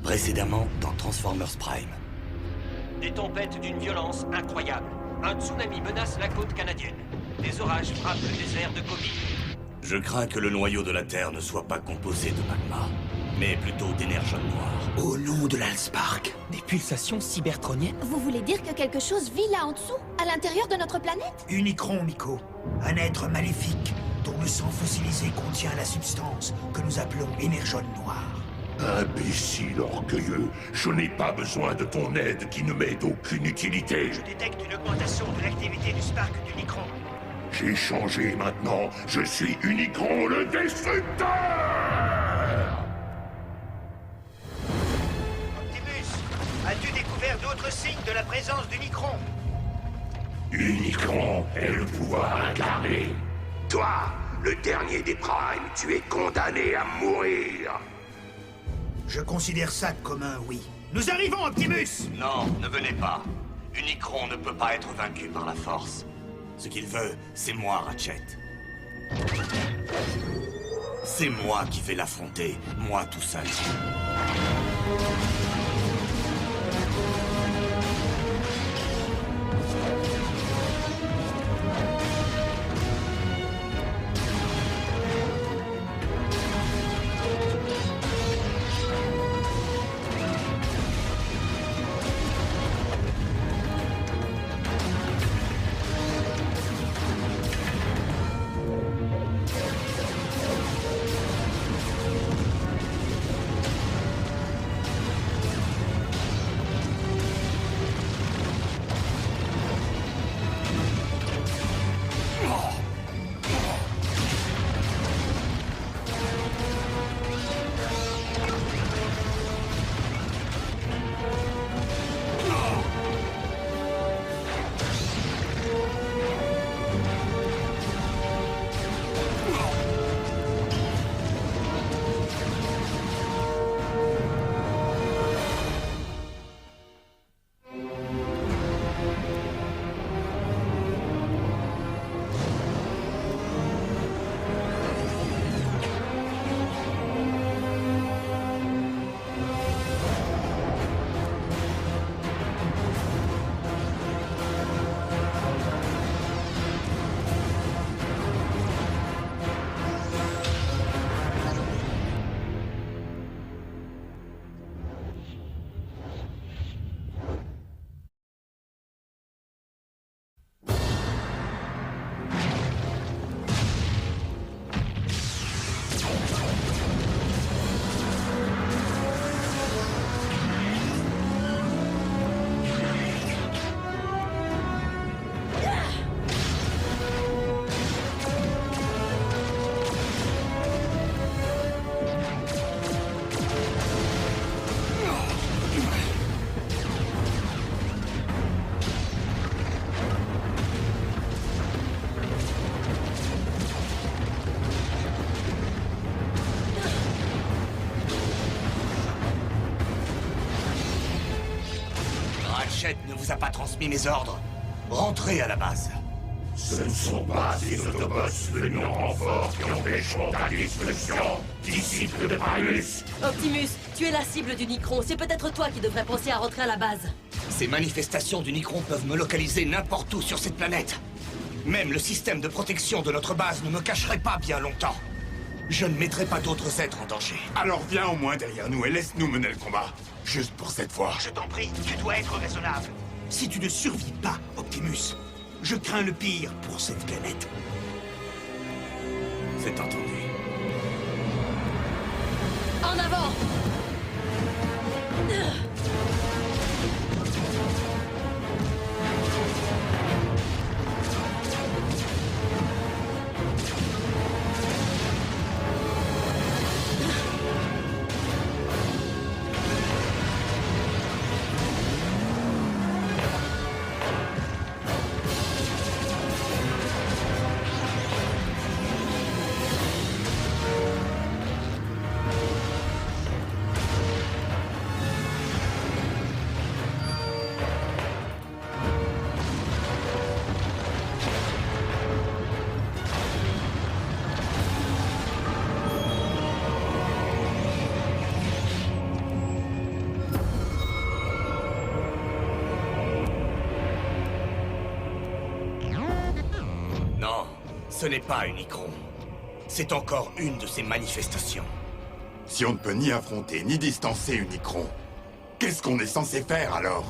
Précédemment dans Transformers Prime. Des tempêtes d'une violence incroyable. Un tsunami menace la côte canadienne. Des orages frappent le désert de Gobi. Je crains que le noyau de la Terre ne soit pas composé de magma, mais plutôt d'énergie noire. Au nom de l'Allspark. Des pulsations cybertroniennes? Vous voulez dire que quelque chose vit là en dessous, à l'intérieur de notre planète? Unicron, Miko. Un être maléfique dont le sang fossilisé contient la substance que nous appelons énergie noire. Imbécile orgueilleux, je n'ai pas besoin de ton aide qui ne m'est d'aucune utilité. Je détecte une augmentation de l'activité du Spark d'Unicron. J'ai changé maintenant, je suis Unicron le Destructeur. Optimus, as-tu découvert d'autres signes de la présence d'Unicron? Unicron est le pouvoir incarné. Toi, le dernier des Primes, tu es condamné à mourir. Je considère ça comme un oui. Nous arrivons, Optimus! Non, ne venez pas. Unicron ne peut pas être vaincu par la force. Ce qu'il veut, c'est moi, Ratchet. C'est moi qui vais l'affronter, moi tout seul. Ratchet ne vous a pas transmis mes ordres. Rentrez à la base. Ce ne sont pas des Autobots venus en renfort qui empêcheront ta destruction, disciple de Primus. Optimus, tu es la cible d'Unicron. C'est peut-être toi qui devrais penser à rentrer à la base. Ces manifestations d'Unicron peuvent me localiser n'importe où sur cette planète. Même le système de protection de notre base ne me cacherait pas bien longtemps. Je ne mettrai pas d'autres êtres en danger. Alors viens au moins derrière nous et laisse-nous mener le combat. Juste pour cette fois. Je t'en prie, tu dois être raisonnable. Si tu ne survis pas, Optimus, je crains le pire pour cette planète. C'est entendu. En avant! Ce n'est pas Unicron. C'est encore une de ces manifestations. Si on ne peut ni affronter ni distancer Unicron, qu'est-ce qu'on est censé faire alors?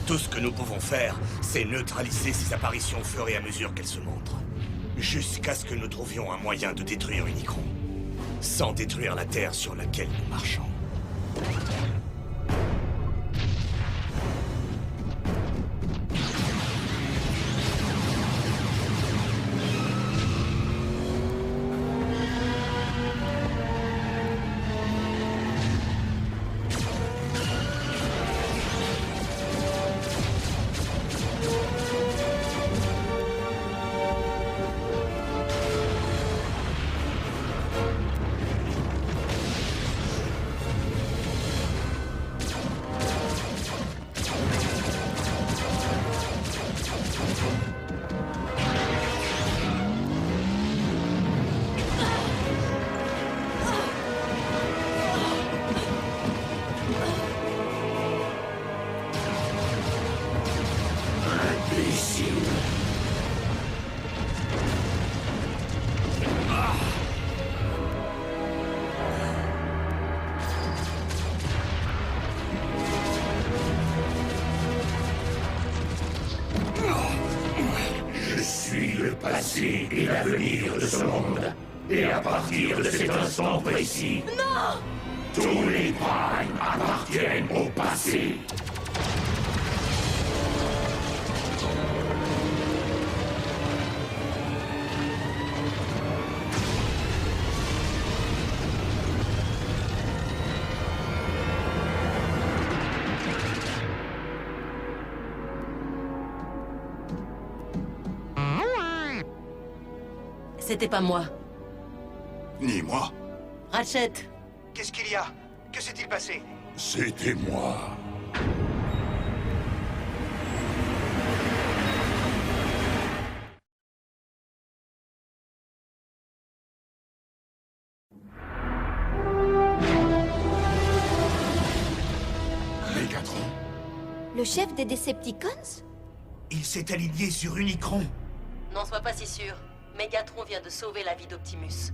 Tout ce que nous pouvons faire, c'est neutraliser ces apparitions au fur et à mesure qu'elles se montrent. Jusqu'à ce que nous trouvions un moyen de détruire Unicron. Sans détruire la Terre sur laquelle nous marchons. Je suis le passé et l'avenir de ce monde. Et à partir de cet instant précis... Non! Tous les primes appartiennent au passé. C'était pas moi. Ni moi. Ratchet, Qu'est-ce qu'il y a? Que s'est-il passé? C'était moi. Mégatron. Le chef des Decepticons? Il s'est aligné sur Unicron. n'en sois pas si sûr. Mégatron vient de sauver la vie d'Optimus.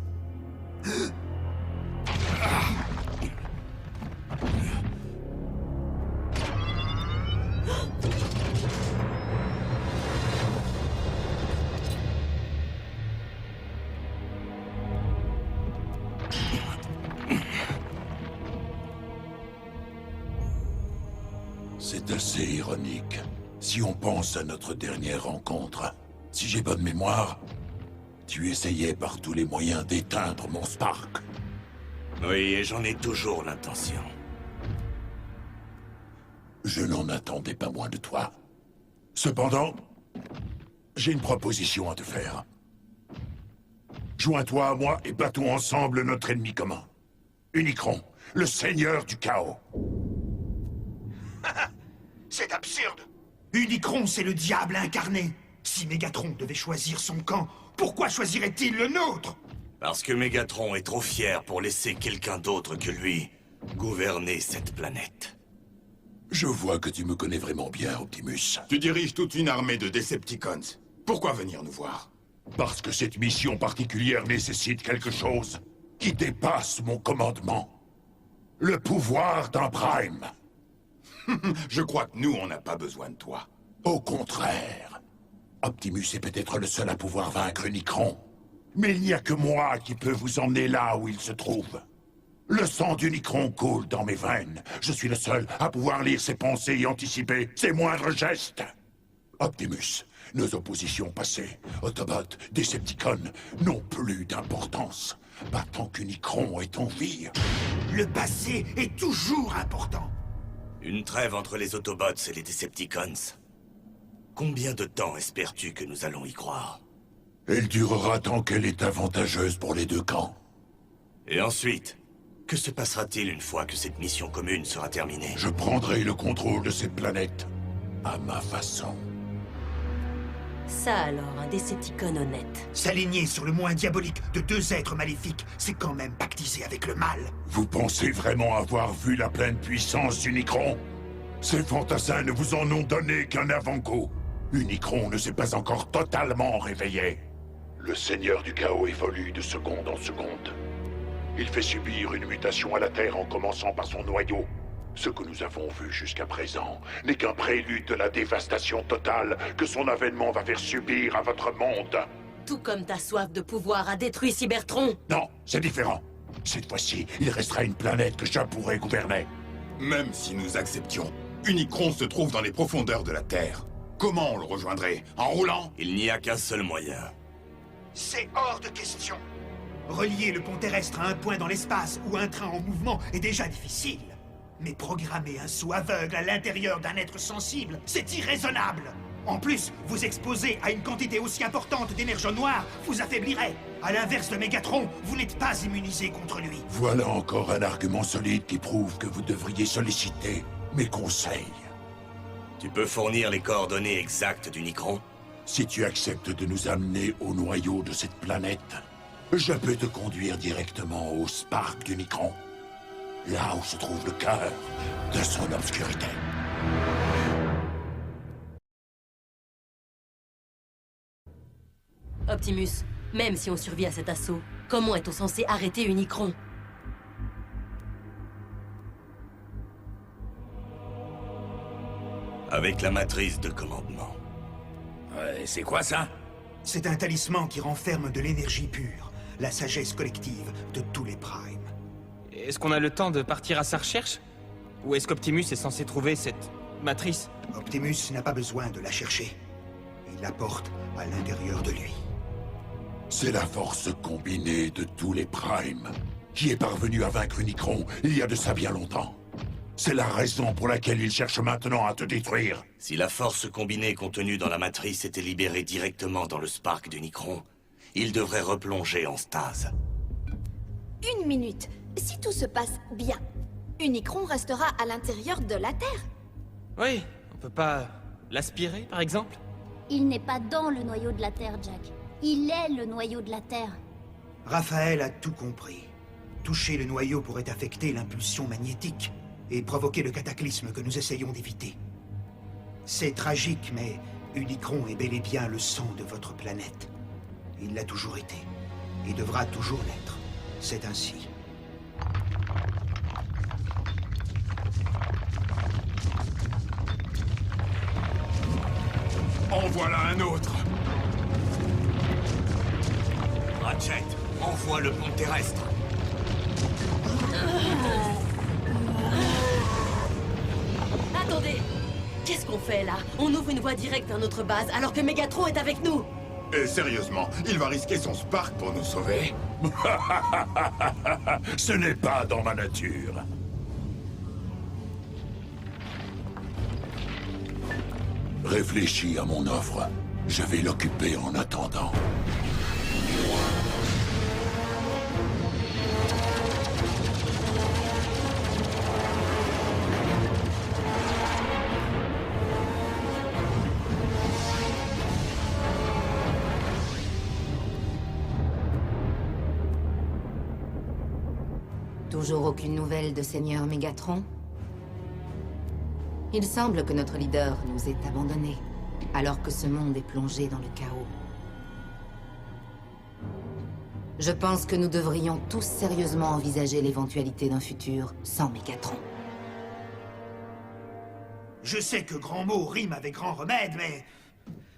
C'est assez ironique. Si on pense à notre dernière rencontre, si j'ai bonne mémoire, tu essayais par tous les moyens d'éteindre mon Spark. Oui, et j'en ai toujours l'intention. Je n'en attendais pas moins de toi. Cependant, j'ai une proposition à te faire. Joins-toi à moi et battons ensemble notre ennemi commun. Unicron, le seigneur du chaos. C'est absurde! Unicron, c'est le diable incarné. Si Mégatron devait choisir son camp, pourquoi choisirait-il le nôtre? Parce que Mégatron est trop fier pour laisser quelqu'un d'autre que lui gouverner cette planète. Je vois que tu me connais vraiment bien, Optimus. Tu diriges toute une armée de Decepticons. Pourquoi venir nous voir? Parce que cette mission particulière nécessite quelque chose qui dépasse mon commandement. Le pouvoir d'un Prime. Je crois que nous, on n'a pas besoin de toi. Au contraire. Optimus est peut-être le seul à pouvoir vaincre Unicron. Mais il n'y a que moi qui peux vous emmener là où il se trouve. Le sang d'Unicron coule dans mes veines. Je suis le seul à pouvoir lire ses pensées et anticiper ses moindres gestes. Optimus, nos oppositions passées, Autobots, Decepticons, n'ont plus d'importance. Pas tant qu'Unicron est en vie. Le passé est toujours important. Une trêve entre les Autobots et les Decepticons. Combien de temps espères-tu que nous allons y croire? Elle durera tant qu'elle est avantageuse pour les deux camps. Et ensuite, que se passera-t-il une fois que cette mission commune sera terminée? Je prendrai le contrôle de cette planète, à ma façon. Ça alors, un Decepticon honnête. S'aligner sur le moins diabolique de deux êtres maléfiques, c'est quand même pactiser avec le mal. Vous pensez vraiment avoir vu la pleine puissance d'Unicron? Ces fantassins ne vous en ont donné qu'un avant-goût. Unicron ne s'est pas encore totalement réveillé. Le Seigneur du Chaos évolue de seconde en seconde. Il fait subir une mutation à la Terre en commençant par son noyau. Ce que nous avons vu jusqu'à présent n'est qu'un prélude de la dévastation totale que son avènement va faire subir à votre monde. Tout comme ta soif de pouvoir a détruit Cybertron. Non, c'est différent. Cette fois-ci, il restera une planète que je pourrai gouverner. Même si nous acceptions, Unicron se trouve dans les profondeurs de la Terre. Comment on le rejoindrait? En roulant? Il n'y a qu'un seul moyen. C'est hors de question. Relier le pont terrestre à un point dans l'espace ou un train en mouvement est déjà difficile. Mais programmer un saut aveugle à l'intérieur d'un être sensible, c'est irraisonnable. En plus, vous exposer à une quantité aussi importante d'énergie noire vous affaiblirait. À l'inverse de Mégatron, vous n'êtes pas immunisé contre lui. Voilà encore un argument solide qui prouve que vous devriez solliciter mes conseils. Tu peux fournir les coordonnées exactes d'Unicron? Si tu acceptes de nous amener au noyau de cette planète, je peux te conduire directement au Spark d'Unicron. Là où se trouve le cœur de son obscurité. Optimus, même si on survit à cet assaut, comment est-on censé arrêter Unicron? Avec la matrice de commandement. Ouais, c'est quoi ça? C'est un talisman qui renferme de l'énergie pure, la sagesse collective de tous les Primes. Est-ce qu'on a le temps de partir à sa recherche? Ou est-ce qu'Optimus est censé trouver cette matrice? Optimus n'a pas besoin de la chercher. Il la porte à l'intérieur de lui. C'est la force combinée de tous les Primes qui est parvenue à vaincre Unicron il y a de ça bien longtemps. C'est la raison pour laquelle il cherche maintenant à te détruire. Si la force combinée contenue dans la matrice était libérée directement dans le Spark d'Unicron, il devrait replonger en stase. Une minute. Si tout se passe bien, Unicron restera à l'intérieur de la Terre. Oui, on peut pas l'aspirer, par exemple? Il n'est pas dans le noyau de la Terre, Jack. Il est le noyau de la Terre. Raphaël a tout compris. Toucher le noyau pourrait affecter l'impulsion magnétique et provoquer le cataclysme que nous essayons d'éviter. C'est tragique, mais Unicron est bel et bien le sang de votre planète. Il l'a toujours été, et devra toujours l'être. C'est ainsi. En voilà un autre. Ratchet, envoie le pont terrestre. Attendez! Qu'est-ce qu'on fait là? On ouvre une voie directe vers notre base alors que Mégatron est avec nous! Et sérieusement, il va risquer son Spark pour nous sauver? Ce n'est pas dans ma nature. Réfléchis à mon offre. Je vais l'occuper en attendant. Toujours aucune nouvelle de Seigneur Mégatron? Il semble que notre leader nous ait abandonnés, alors que ce monde est plongé dans le chaos. Je pense que nous devrions tous sérieusement envisager l'éventualité d'un futur sans Mégatron. Je sais que grand mot rime avec grand remède,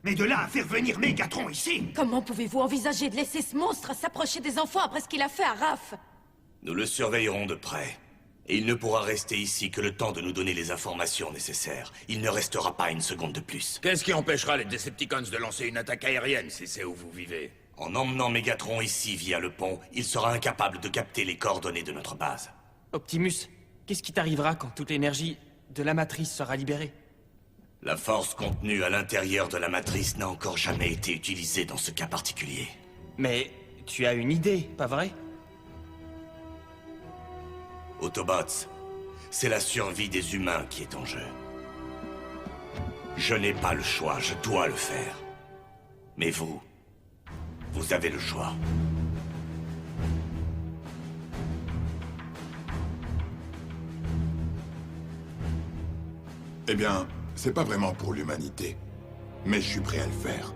mais de là à faire venir Mégatron ici... Comment pouvez-vous envisager de laisser ce monstre s'approcher des enfants après ce qu'il a fait à Raph? Nous le surveillerons de près. Et il ne pourra rester ici que le temps de nous donner les informations nécessaires. Il ne restera pas une seconde de plus. Qu'est-ce qui empêchera les Decepticons de lancer une attaque aérienne si c'est où vous vivez? En emmenant Mégatron ici via le pont, il sera incapable de capter les coordonnées de notre base. Optimus, qu'est-ce qui t'arrivera quand toute l'énergie de la matrice sera libérée? La force contenue à l'intérieur de la matrice n'a encore jamais été utilisée dans ce cas particulier. Mais tu as une idée, pas vrai? Autobots, c'est la survie des humains qui est en jeu. Je n'ai pas le choix, je dois le faire. Mais vous avez le choix. Eh bien, c'est pas vraiment pour l'humanité. Mais je suis prêt à le faire.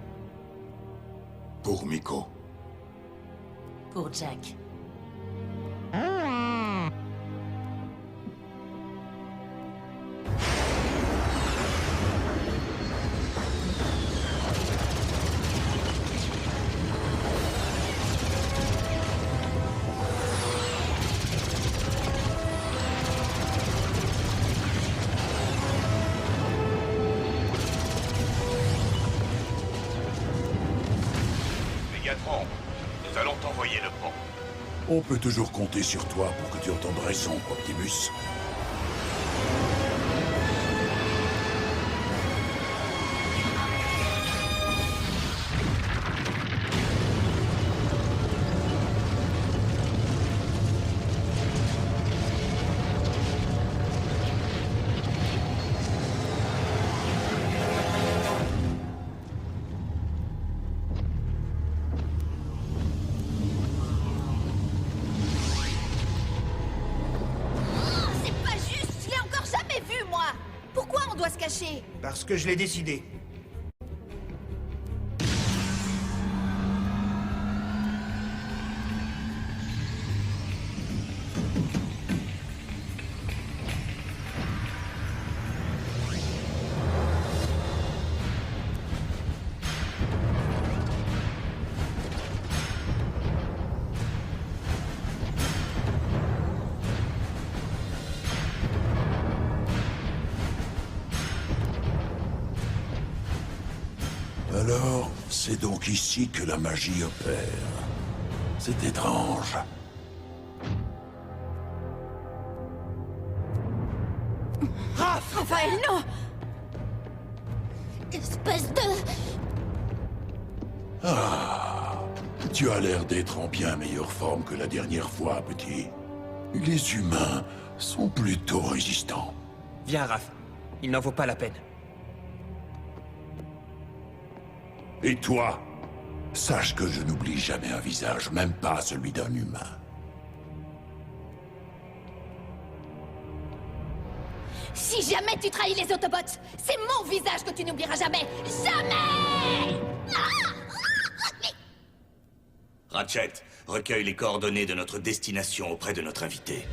Pour Miko. pour Jack. Mégatron, nous allons t'envoyer le pont. On peut toujours compter sur toi pour que tu entendes raison, Optimus. Parce que je l'ai décidé. Alors, c'est donc ici que la magie opère. C'est étrange. Raphaël, non! Espèce de... Ah, tu as l'air d'être en bien meilleure forme que la dernière fois, petit. Les humains sont plutôt résistants. Viens, Raph. Il n'en vaut pas la peine. Et toi, sache que je n'oublie jamais un visage, même pas celui d'un humain. Si jamais tu trahis les Autobots, c'est mon visage que tu n'oublieras jamais. Jamais! Ratchet, recueille les coordonnées de notre destination auprès de notre invité.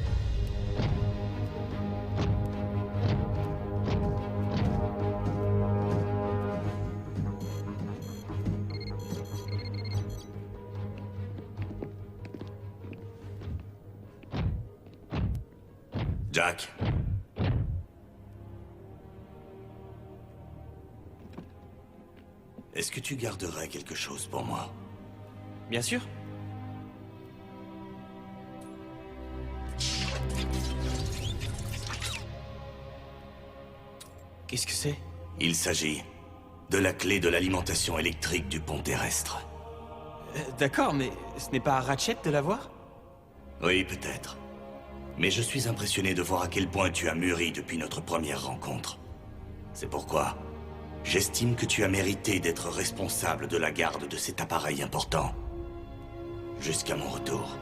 Jack. Est-ce que tu garderais quelque chose pour moi? Bien sûr. Qu'est-ce que c'est? Il s'agit de la clé de l'alimentation électrique du pont terrestre. D'accord, mais ce n'est pas à Ratchet de l'avoir? Oui, peut-être. Mais je suis impressionné de voir à quel point tu as mûri depuis notre première rencontre. C'est pourquoi j'estime que tu as mérité d'être responsable de la garde de cet appareil important. Jusqu'à mon retour.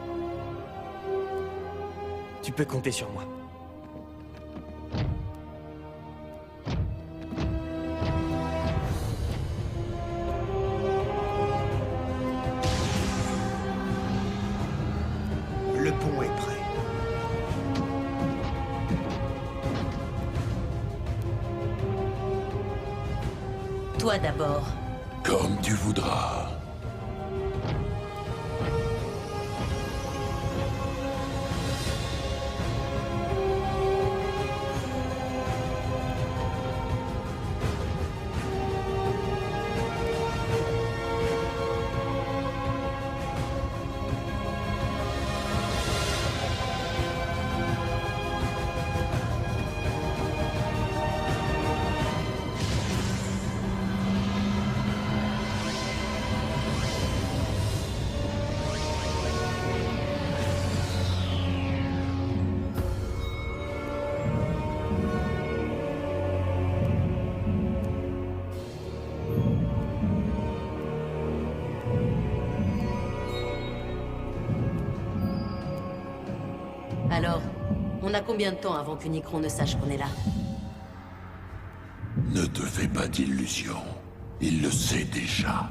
Tu peux compter sur moi. Le pont est prêt. Toi d'abord. Comme tu voudras. Alors, on a combien de temps avant qu'Unicron ne sache qu'on est là? Ne te fais pas d'illusions. Il le sait déjà.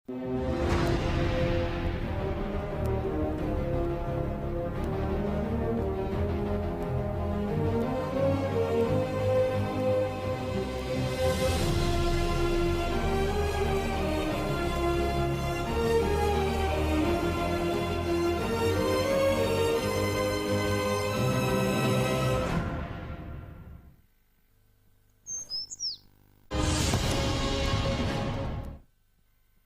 Terre.